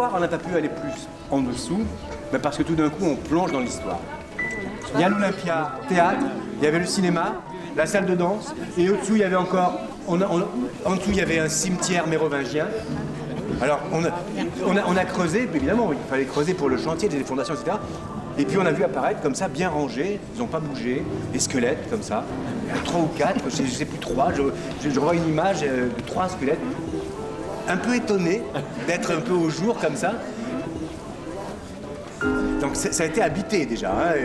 Pourquoi on n'a pas pu aller plus en dessous? Parce que tout d'un coup, on plonge dans l'histoire. Il y a l'Olympia théâtre, il y avait le cinéma, la salle de danse, et au-dessous, il y avait encore... en dessous, il y avait un cimetière mérovingien. Alors, on a creusé, évidemment, il fallait creuser pour le chantier, des fondations, etc. Et puis on a vu apparaître comme ça, bien rangés, ils n'ont pas bougé, des squelettes comme ça, 3 ou 4, je ne sais plus 3, je vois une image de 3 squelettes, un peu étonné d'être un peu au jour comme ça. Donc ça a été habité déjà. Hein,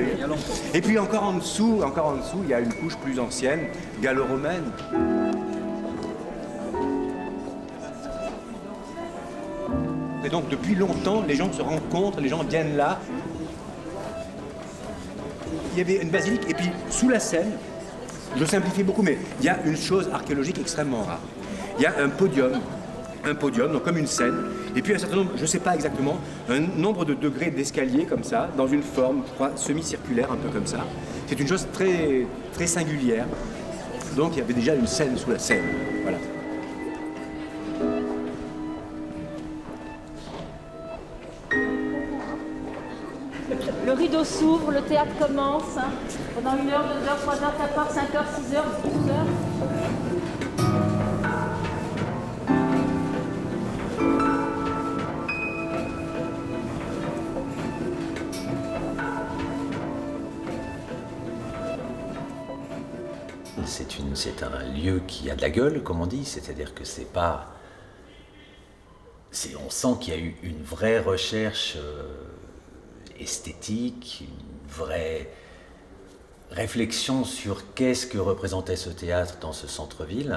et puis encore en dessous, il y a une couche plus ancienne, gallo-romaine. Et donc depuis longtemps, les gens se rencontrent, les gens viennent là. Il y avait une basilique, et puis sous la Seine, je simplifie beaucoup, mais il y a une chose archéologique extrêmement rare. Il y a un podium, donc comme une scène, et puis un certain nombre, je ne sais pas exactement, un nombre de degrés d'escalier comme ça, dans une forme, je crois, semi-circulaire, un peu comme ça. C'est une chose très, très singulière. Donc il y avait déjà une scène sous la Seine, voilà. Le rideau s'ouvre, le théâtre commence. Pendant 1 heure, 2 heures, 3 heures, 4 heures, 5 heures, 6 heures, 12 heures. C'est un lieu qui a de la gueule, comme on dit, c'est-à-dire que c'est pas... on sent qu'il y a eu une vraie recherche esthétique, une vraie réflexion sur qu'est-ce que représentait ce théâtre dans ce centre-ville.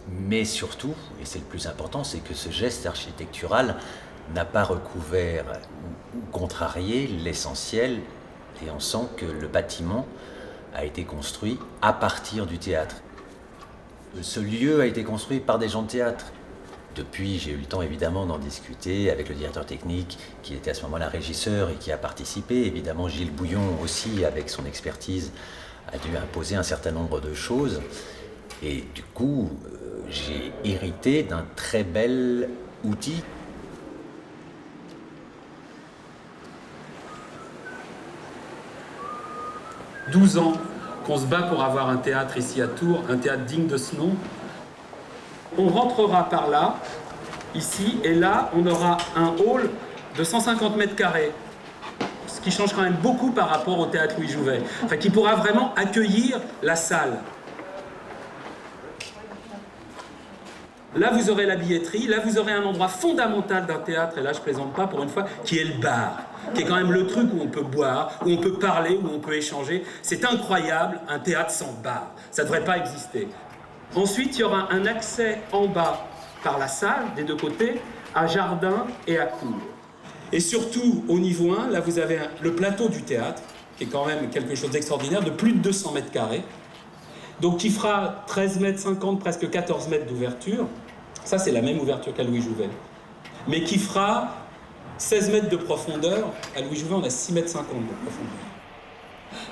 Mais surtout, et c'est le plus important, c'est que ce geste architectural n'a pas recouvert ou contrarié l'essentiel, et on sent que le bâtiment a été construit à partir du théâtre. Ce lieu a été construit par des gens de théâtre. Depuis, j'ai eu le temps évidemment d'en discuter avec le directeur technique qui était à ce moment-là régisseur et qui a participé. Évidemment, Gilles Bouillon aussi, avec son expertise, a dû imposer un certain nombre de choses. Et du coup, j'ai hérité d'un très bel outil. « 12 ans qu'on se bat pour avoir un théâtre ici à Tours, un théâtre digne de ce nom. On rentrera par là, ici, et là, on aura un hall de 150 mètres carrés, ce qui change quand même beaucoup par rapport au théâtre Louis Jouvet, enfin, qui pourra vraiment accueillir la salle. Là, vous aurez la billetterie, là, vous aurez un endroit fondamental d'un théâtre, et là, je plaisante pas pour une fois, qui est le bar, qui est quand même le truc où on peut boire, où on peut parler, où on peut échanger. C'est incroyable, un théâtre sans bar. Ça ne devrait pas exister. Ensuite, il y aura un accès en bas par la salle, des deux côtés, à jardin et à cour. Et surtout, au niveau 1, là, vous avez le plateau du théâtre, qui est quand même quelque chose d'extraordinaire, de plus de 200 mètres carrés. Donc, qui fera 13 mètres 50, presque 14 mètres d'ouverture. Ça, c'est la même ouverture qu'à Louis Jouvet. Mais qui fera 16 mètres de profondeur. À Louis Jouvet, on a 6 mètres 50 de profondeur.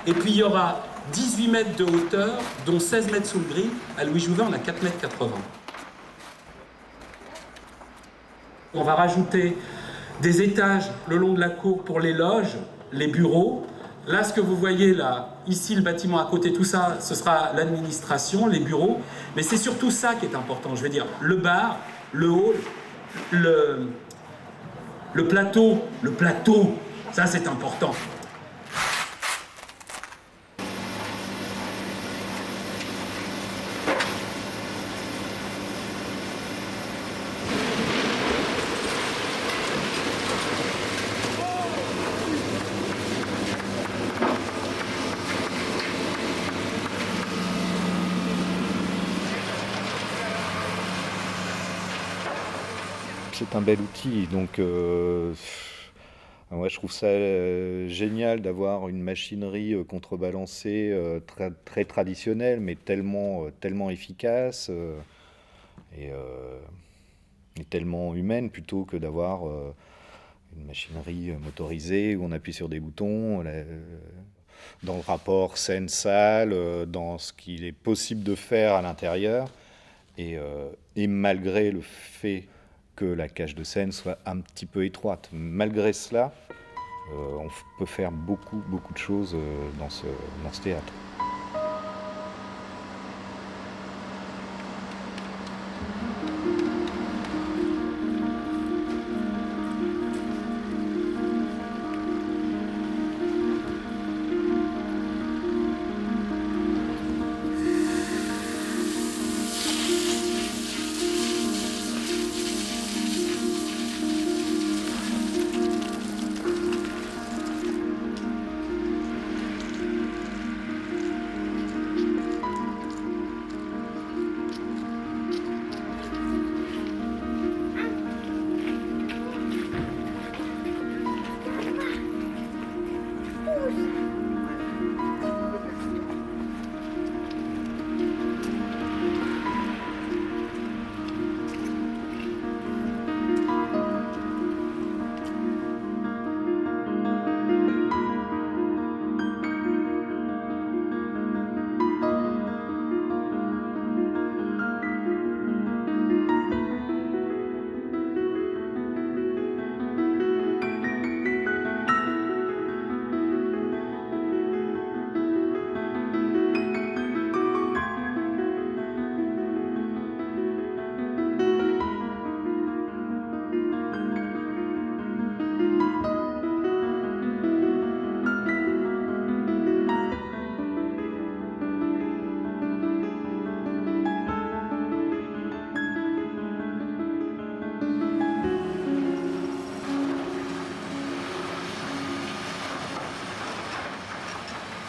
Et puis, il y aura 18 mètres de hauteur, dont 16 mètres sous le gris. À Louis Jouvet, on a 4 mètres 80. On va rajouter des étages le long de la cour pour les loges, les bureaux. Là, ce que vous voyez là, ici, le bâtiment à côté, tout ça, ce sera l'administration, les bureaux. Mais c'est surtout ça qui est important. Je veux dire, le bar, le hall, le plateau, ça c'est important. C'est un bel outil, donc moi je trouve ça génial d'avoir une machinerie contrebalancée très, très traditionnelle, mais tellement efficace et tellement humaine, plutôt que d'avoir une machinerie motorisée où on appuie sur des boutons. Dans le rapport scène-salle, dans ce qu'il est possible de faire à l'intérieur, et malgré le fait que la cage de scène soit un petit peu étroite. Malgré cela, on peut faire beaucoup de choses dans ce théâtre.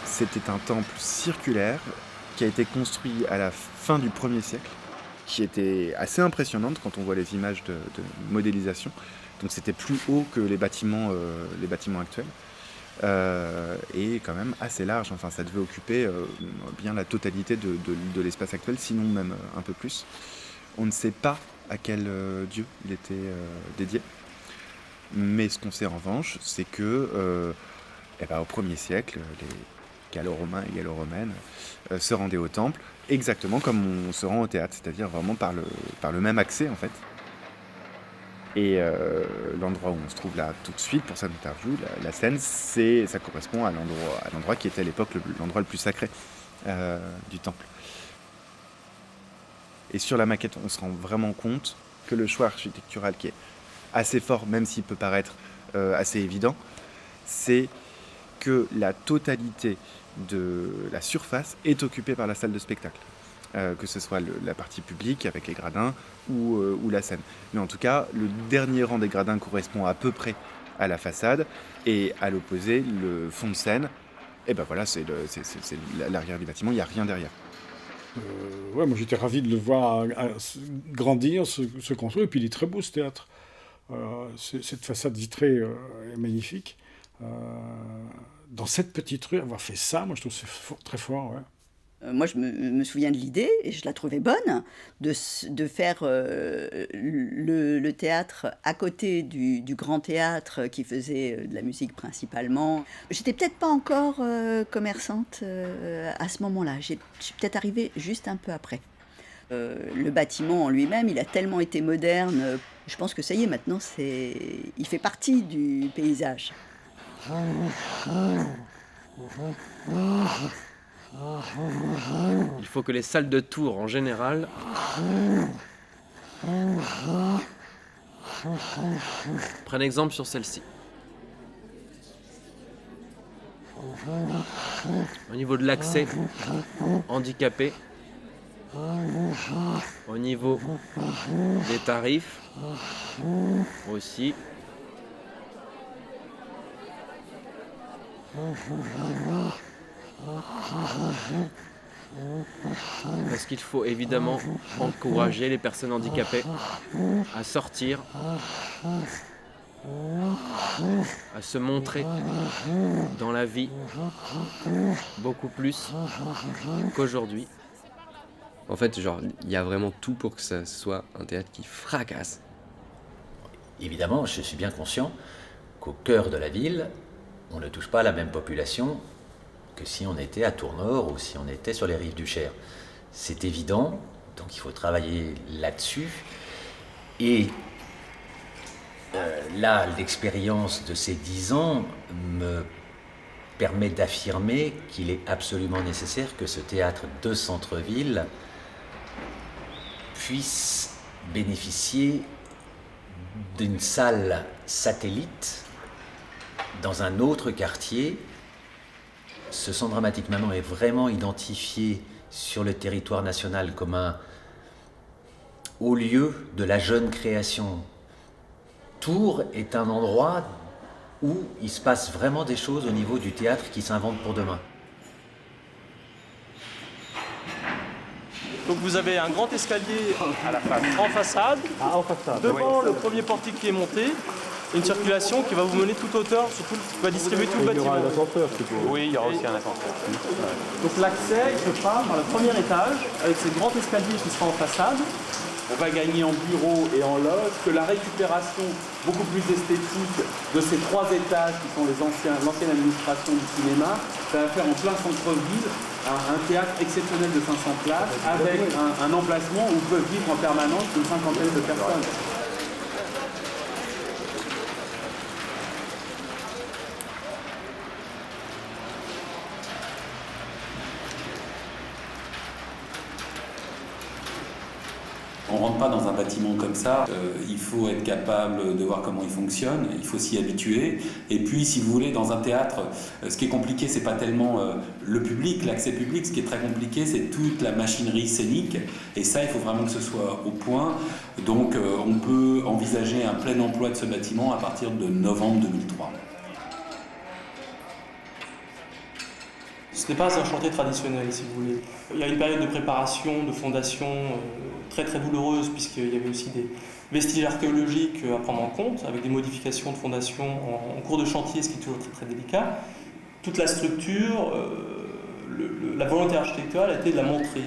C'était un temple circulaire qui a été construit à la fin du 1er siècle, qui était assez impressionnante quand on voit les images de modélisation. Donc c'était plus haut que les bâtiments actuels. Et quand même assez large, enfin ça devait occuper bien la totalité de l'espace actuel, sinon même un peu plus. On ne sait pas à quel dieu il était dédié, mais ce qu'on sait en revanche, c'est que au 1er siècle, les gallo-romains et gallo-romaines se rendaient au temple exactement comme on se rend au théâtre, c'est-à-dire vraiment par le même accès en fait. Et l'endroit où on se trouve là tout de suite pour cette interview, la scène, ça correspond à l'endroit qui était à l'époque l'endroit le plus sacré du temple. Et sur la maquette, on se rend vraiment compte que le choix architectural qui est assez fort, même s'il peut paraître assez évident, c'est que la totalité de la surface est occupée par la salle de spectacle. Que ce soit la partie publique avec les gradins ou la scène. Mais en tout cas, le dernier rang des gradins correspond à peu près à la façade, et à l'opposé, le fond de scène, c'est l'arrière du bâtiment, il n'y a rien derrière. Moi j'étais ravi de le voir grandir, se construire, et puis il est très beau ce théâtre. Cette façade vitrée est magnifique. Dans cette petite rue, avoir fait ça, moi je trouve que c'est très fort. Ouais. Moi, je me souviens de l'idée, et je la trouvais bonne, de faire le théâtre à côté du grand théâtre qui faisait de la musique principalement. J'étais peut-être pas encore commerçante à ce moment-là. Je suis peut-être arrivée juste un peu après. Le bâtiment en lui-même, il a tellement été moderne. Je pense que ça y est, maintenant, il fait partie du paysage. Il faut que les salles de tour, en général, prennent exemple sur celle-ci. Au niveau de l'accès, handicapé. Au niveau des tarifs, aussi. Parce qu'il faut évidemment encourager les personnes handicapées à sortir, à se montrer dans la vie beaucoup plus qu'aujourd'hui. En fait, il y a vraiment tout pour que ça soit un théâtre qui fracasse. Évidemment, je suis bien conscient qu'au cœur de la ville, on ne touche pas la même population que si on était à Tournord ou si on était sur les rives du Cher. C'est évident, donc il faut travailler là-dessus. Et Là, l'expérience de ces 10 ans me permet d'affirmer qu'il est absolument nécessaire que ce théâtre de centre-ville puisse bénéficier d'une salle satellite dans un autre quartier. Ce Centre Dramatique Manon est vraiment identifié sur le territoire national comme un haut lieu de la jeune création. Tours est un endroit où il se passe vraiment des choses au niveau du théâtre qui s'inventent pour demain. Donc vous avez un grand escalier en façade, devant le premier portique qui est monté, une circulation qui va vous mener toute hauteur, surtout qui va distribuer tout le bâtiment. Il y aura un ascenseur, Oui, il y aura aussi un ascenseur. Donc l'accès, il se fera par le premier étage, avec ce grand escalier qui sera en façade. On va gagner en bureau et en loge, que la récupération beaucoup plus esthétique de ces 3 étages qui sont l'ancienne administration du cinéma, ça va faire en plein centre-ville un théâtre exceptionnel de 500 places avec un emplacement où peuvent vivre en permanence une cinquantaine de personnes. On ne rentre pas dans un bâtiment comme ça, il faut être capable de voir comment il fonctionne, il faut s'y habituer. Et puis, si vous voulez, dans un théâtre, ce qui est compliqué, c'est pas tellement le public, l'accès public, ce qui est très compliqué, c'est toute la machinerie scénique. Et ça, il faut vraiment que ce soit au point. Donc, on peut envisager un plein emploi de ce bâtiment à partir de novembre 2003. Ce n'est pas un chantier traditionnel, si vous voulez. Il y a une période de préparation, de fondation très très douloureuse, puisqu'il y avait aussi des vestiges archéologiques à prendre en compte, avec des modifications de fondation en cours de chantier, ce qui est toujours très, très délicat. Toute la structure, la volonté architecturale a été de la montrer.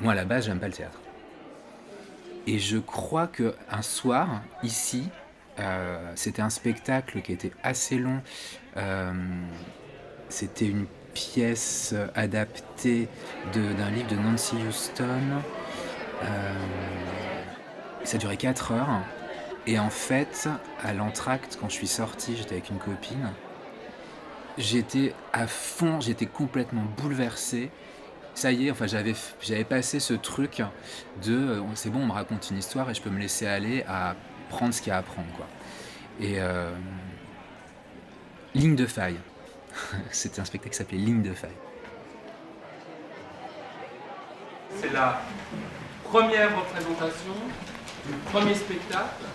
Moi, à la base, j'aime pas le théâtre. Et je crois qu'un soir, ici, c'était un spectacle qui était assez long. C'était une pièce adaptée d'un livre de Nancy Houston. Ça durait 4 heures. Et en fait, à l'entracte, quand je suis sorti, j'étais avec une copine. J'étais à fond, j'étais complètement bouleversé. Ça y est, enfin, j'avais passé ce truc de c'est bon, on me raconte une histoire et je peux me laisser aller à prendre ce qu'il y a à prendre, quoi. Et Ligne de faille. C'était un spectacle qui s'appelait Ligne de faille. C'est la première représentation du premier spectacle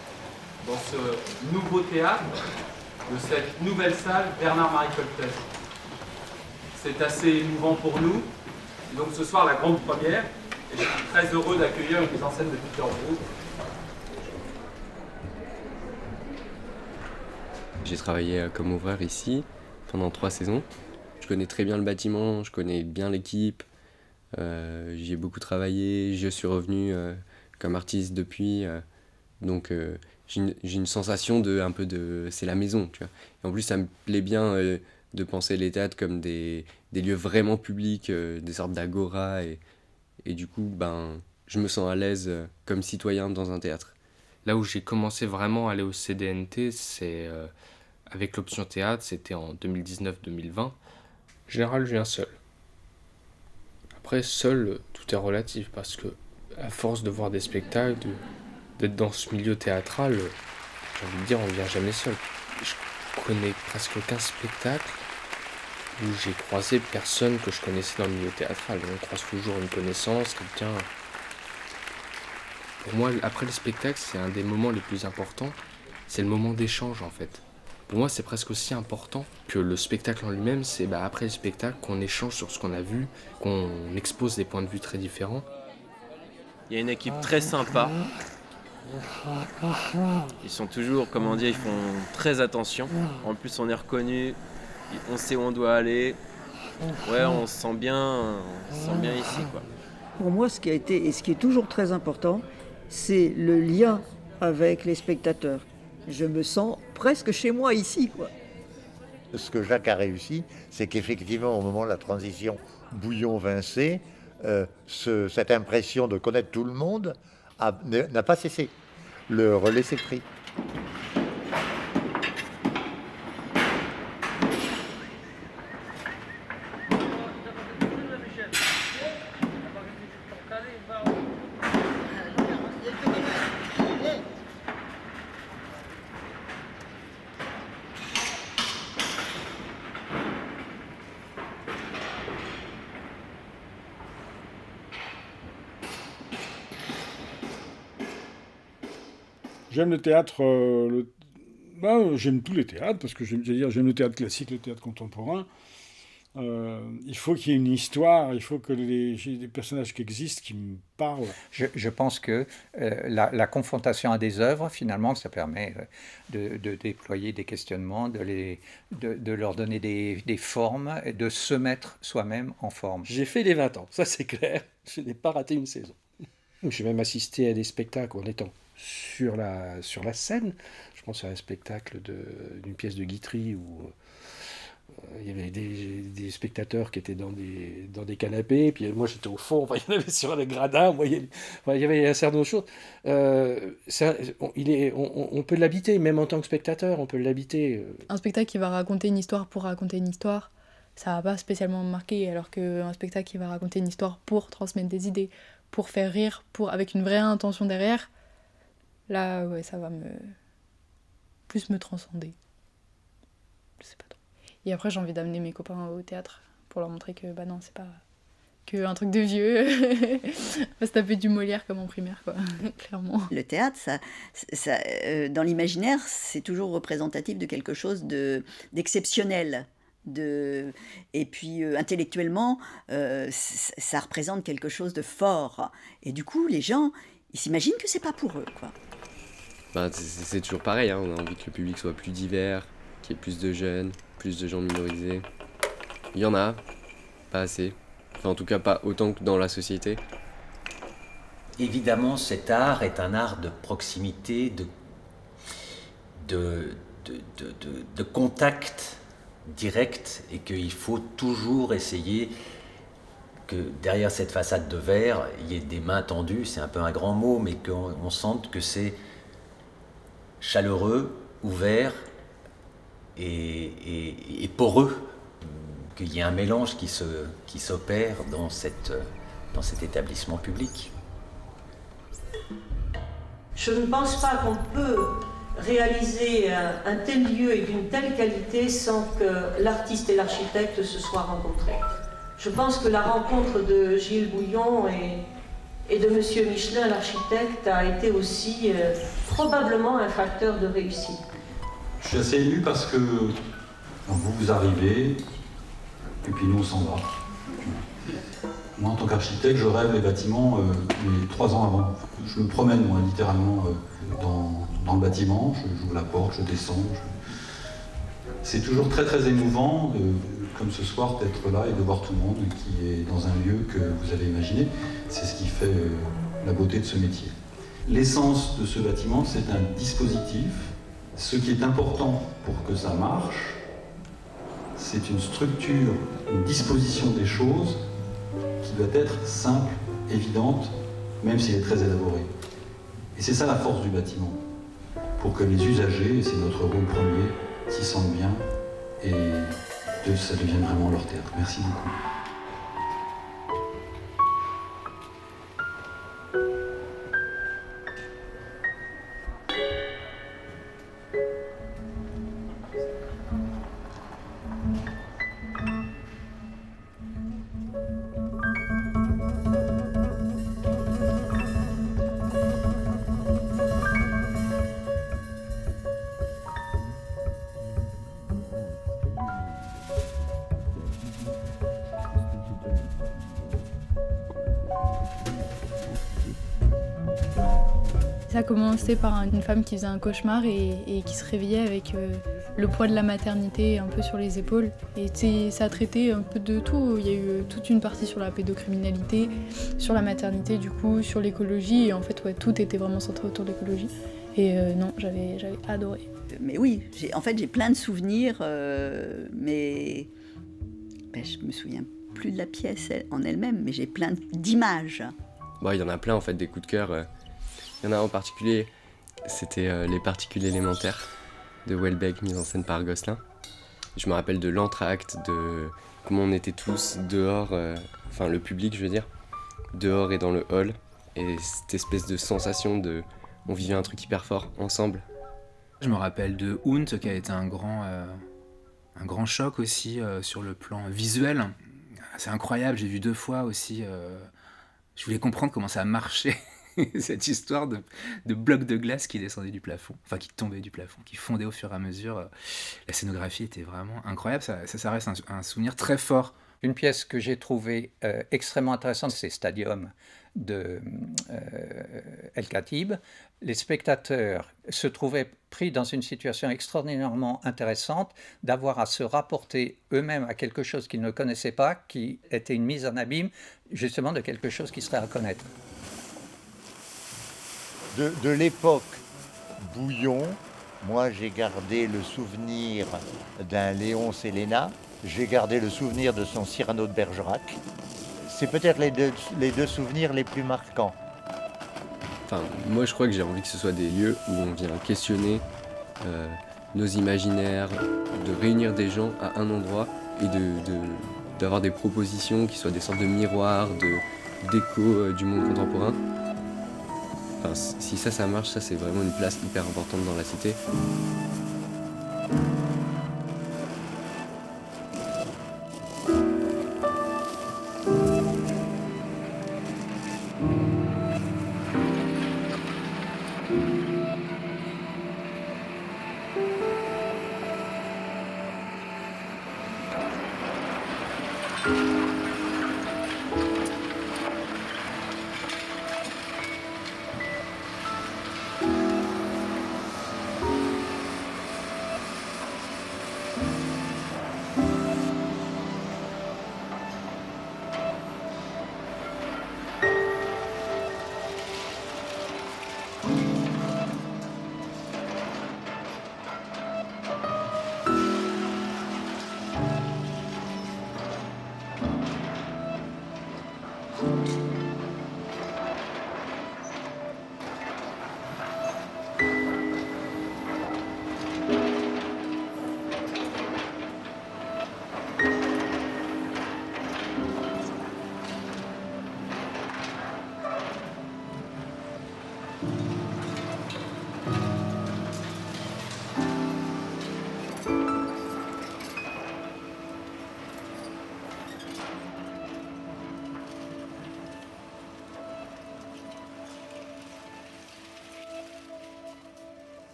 dans ce nouveau théâtre, de cette nouvelle salle Bernard-Marie Coltès. C'est assez émouvant pour nous. Et donc ce soir, la grande première, et je suis très heureux d'accueillir une mise en scène de Peter Brook. J'ai travaillé comme ouvreur ici pendant 3 saisons. Je connais très bien le bâtiment, je connais bien l'équipe. J'y ai beaucoup travaillé, je suis revenu comme artiste depuis. Donc j'ai une sensation c'est la maison, tu vois. Et en plus, ça me plaît bien de penser les théâtres comme des lieux vraiment publics, des sortes d'agora. Et du coup, je me sens à l'aise comme citoyen dans un théâtre. Là où j'ai commencé vraiment à aller au CDNT, c'est avec l'option théâtre, c'était en 2019-2020. En général, je viens seul. Après, seul, tout est relatif, parce que à force de voir des spectacles, d'être dans ce milieu théâtral, j'ai envie de dire, on ne vient jamais seul. Je connais presque aucun spectacle où j'ai croisé personne que je connaissais dans le milieu théâtral. On croise toujours une connaissance, quelqu'un. Pour moi, après le spectacle, c'est un des moments les plus importants. C'est le moment d'échange, en fait. Pour moi, c'est presque aussi important que le spectacle en lui-même. C'est après le spectacle qu'on échange sur ce qu'on a vu, qu'on expose des points de vue très différents. Il y a une équipe très sympa. Ils sont toujours, comment dire, ils font très attention. En plus, on est reconnu, on sait où on doit aller. Ouais, on se sent bien ici, quoi. Pour moi, ce qui a été et ce qui est toujours très important, c'est le lien avec les spectateurs. Je me sens presque chez moi ici, quoi. Ce que Jacques a réussi, c'est qu'effectivement, au moment de la transition Bouillon-Vincé, cette impression de connaître tout le monde n'a pas cessé. Le relais s'est pris. J'aime le théâtre, j'aime tous les théâtres, parce que j'aime le théâtre classique, le théâtre contemporain. Il faut qu'il y ait une histoire, il faut que j'ai des personnages qui existent, qui me parlent. Je pense que la confrontation à des œuvres, finalement, ça permet de déployer des questionnements, de leur donner des formes, et de se mettre soi-même en forme. J'ai fait les 20 ans, ça c'est clair. Je n'ai pas raté une saison. J'ai même assisté à des spectacles en étant sur la scène. Je pense à un spectacle d'une pièce de Guitry où il y avait des spectateurs qui étaient dans des canapés, puis moi j'étais au fond, il y en avait sur les gradins, il y avait un certain nombre de choses. On peut l'habiter, même en tant que spectateur, on peut l'habiter. Un spectacle qui va raconter une histoire pour raconter une histoire, ça va pas spécialement me marquer, alors qu'un spectacle qui va raconter une histoire pour transmettre des idées, pour faire rire, avec une vraie intention derrière, là, ouais, ça va plus me transcender. Je sais pas trop. Et après, j'ai envie d'amener mes copains au théâtre pour leur montrer que, non, c'est pas qu'un truc de vieux. On va se taper du Molière comme en primaire, quoi, clairement. Le théâtre, dans l'imaginaire, c'est toujours représentatif de quelque chose d'exceptionnel. Et puis intellectuellement, ça représente quelque chose de fort. Et du coup, les gens, ils s'imaginent que c'est pas pour eux, quoi. C'est toujours pareil, hein. On a envie que le public soit plus divers, qu'il y ait plus de jeunes, plus de gens minorisés. Il y en a, pas assez. Enfin, en tout cas, pas autant que dans la société. Évidemment, cet art est un art de proximité, de contact direct, et qu'il faut toujours essayer que derrière cette façade de verre, il y ait des mains tendues, c'est un peu un grand mot, mais qu'on sente que c'est chaleureux, ouvert et poreux, qu'il y ait un mélange qui s'opère dans cet établissement public. Je ne pense pas qu'on peut réaliser un tel lieu et d'une telle qualité sans que l'artiste et l'architecte se soient rencontrés. Je pense que la rencontre de Gilles Bouillon et de M. Michelin, l'architecte, a été aussi probablement un facteur de réussite. Je suis assez ému parce que vous arrivez et puis nous on s'en va. Moi en tant qu'architecte, je rêve les bâtiments les 3 ans avant. Je me promène moi littéralement dans le bâtiment, j'ouvre la porte, je descends. C'est toujours très très émouvant, comme ce soir, d'être là et de voir tout le monde qui est dans un lieu que vous avez imaginé. C'est ce qui fait la beauté de ce métier. L'essence de ce bâtiment, c'est un dispositif. Ce qui est important pour que ça marche, c'est une structure, une disposition des choses qui doit être simple, évidente, même s'il est très élaboré. Et c'est ça la force du bâtiment, pour que les usagers, et c'est notre rôle premier, s'y sentent bien et que ça devienne vraiment leur théâtre. Merci beaucoup. Ça a commencé par une femme qui faisait un cauchemar et qui se réveillait avec le poids de la maternité un peu sur les épaules. Et ça a traité un peu de tout. Il y a eu toute une partie sur la pédocriminalité, sur la maternité du coup, sur l'écologie. Et en fait, ouais, tout était vraiment centré autour de l'écologie. Et non, j'avais adoré. Mais oui, j'ai plein de souvenirs, mais je me souviens plus de la pièce en elle-même, mais j'ai plein d'images. Bon, il y en a plein en fait, des coups de cœur. Il y en a en particulier, c'était Les particules élémentaires de Houellebecq, mise en scène par Gosselin. Je me rappelle de l'entracte, de comment on était tous dehors, enfin le public je veux dire, dehors et dans le hall. Et cette espèce de sensation de... On vivait un truc hyper fort ensemble. Je me rappelle de Hunt qui a été un grand choc aussi sur le plan visuel. C'est incroyable, j'ai vu 2 fois aussi. Je voulais comprendre comment ça marchait, cette histoire de blocs de glace qui descendaient du plafond, enfin qui tombaient du plafond, qui fondaient au fur et à mesure. La scénographie était vraiment incroyable, ça reste un souvenir très fort. Une pièce que j'ai trouvée extrêmement intéressante, c'est Stadium de El Khatib. Les spectateurs se trouvaient pris dans une situation extraordinairement intéressante d'avoir à se rapporter eux-mêmes à quelque chose qu'ils ne connaissaient pas, qui était une mise en abîme justement de quelque chose qui serait à connaître. De l'époque Bouillon, moi j'ai gardé le souvenir d'un Léon Séléna, j'ai gardé le souvenir de son Cyrano de Bergerac. C'est peut-être les deux souvenirs les plus marquants. Enfin, moi je crois que j'ai envie que ce soit des lieux où on vient questionner nos imaginaires, de réunir des gens à un endroit et d'avoir des propositions qui soient des sortes de miroirs, d'écho du monde contemporain. Enfin, si ça marche, ça c'est vraiment une place hyper importante dans la cité.